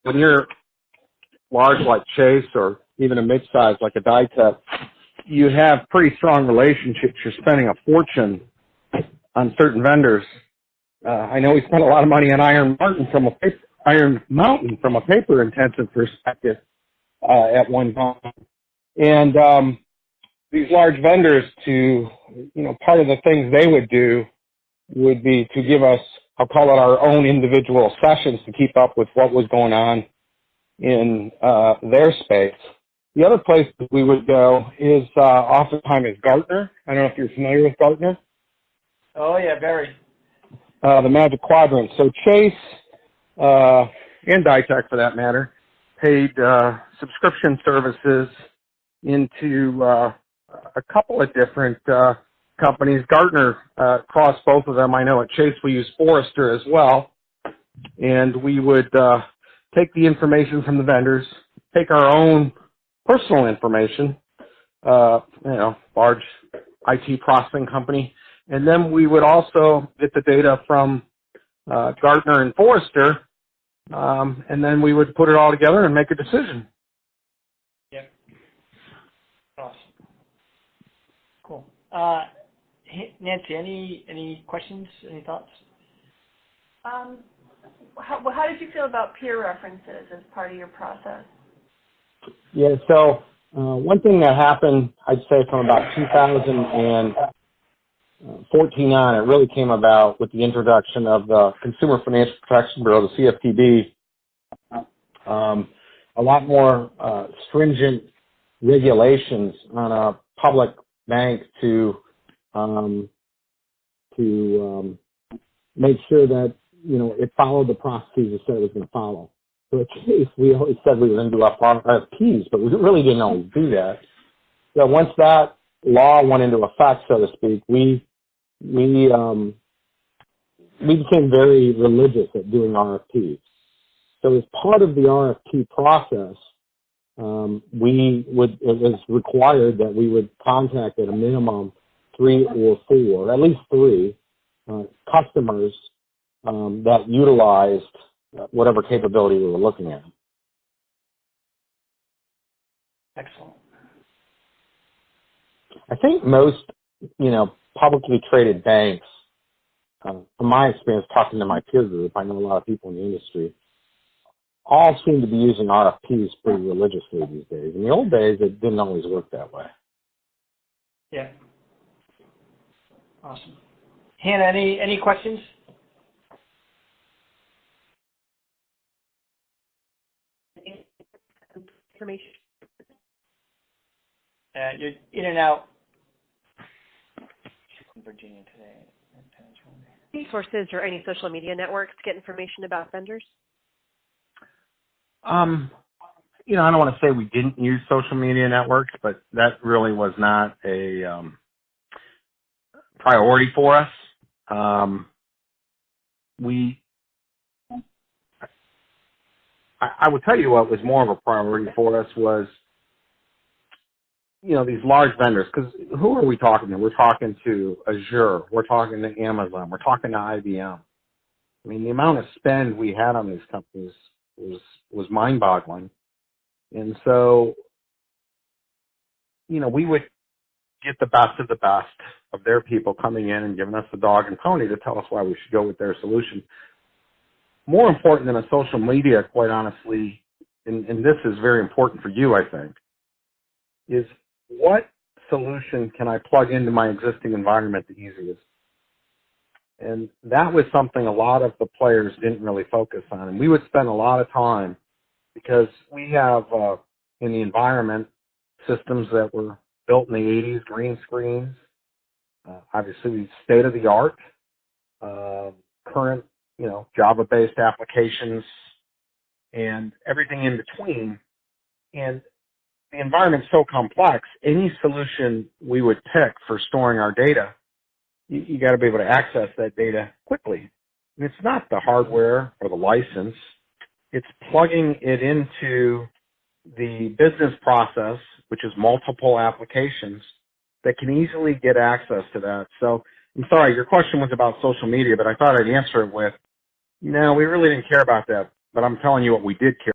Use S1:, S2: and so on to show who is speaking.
S1: when you're large like Chase or even a mid-size like a Dytech, you have pretty strong relationships. You're spending a fortune on certain vendors. I know we spent a lot of money on Iron Mountain from a paper-intensive perspective at one time. And these large vendors, part of the things they would do would be to give us, I'll call it our own individual sessions to keep up with what was going on in their space. The other place that we would go is oftentimes is Gartner. I don't know if you're familiar with Gartner.
S2: Oh, yeah, very.
S1: The Magic Quadrant. So Chase, and Dytech for that matter, paid subscription services into a couple of different companies. Gartner crossed both of them. I know at Chase we use Forrester as well. And we would take the information from the vendors, take our own personal information, large IT processing company, and then we would also get the data from Gartner and Forrester, and then we would put it all together and make a decision.
S2: Yep. Awesome. Cool. Nancy, any questions, any thoughts?
S3: How did you feel about peer references as part of your process?
S1: Yeah, so one thing that happened, I'd say from about 2014 on, it really came about with the introduction of the Consumer Financial Protection Bureau, the CFPB. A lot more stringent regulations on a public bank to make sure that it followed the processes it said it was going to follow. So at Chase, we always said we were going to do RFPs, but we really didn't always do that. So once that law went into effect, so to speak, we became very religious at doing RFPs. So as part of the RFP process, it was required that we would contact at a minimum 3 or 4, at least 3, customers that utilized whatever capability we were looking at.
S2: Excellent.
S1: I think most, publicly traded banks, from my experience talking to my peer group, I know a lot of people in the industry, all seem to be using RFPs pretty religiously these days. In the old days, it didn't always work that way.
S2: Yeah. Awesome. Hannah, any questions?
S3: Information.
S2: You're in and out. In Virginia today.
S3: Resources or any social media networks to get information about vendors?
S1: I don't want to say we didn't use social media networks, but that really was not a priority for us. I would tell you what was more of a priority for us was, these large vendors, because who are we talking to? We're talking to Azure. We're talking to Amazon. We're talking to IBM. I mean, the amount of spend we had on these companies was mind-boggling. And so, we would get the best of their people coming in and giving us the dog and pony to tell us why we should go with their solution. More important than a social media, quite honestly, and this is very important for you, I think, is what solution can I plug into my existing environment the easiest? And that was something a lot of the players didn't really focus on. And we would spend a lot of time because we have in the environment systems that were built in the 80s, green screens, obviously state-of-the-art, current, Java-based applications, and everything in between. And the environment's so complex, any solution we would pick for storing our data, you got to be able to access that data quickly. And it's not the hardware or the license. It's plugging it into the business process, which is multiple applications that can easily get access to that. So I'm sorry, your question was about social media, but I thought I'd answer it with, no, we really didn't care about that. but I'm telling you what we did carry.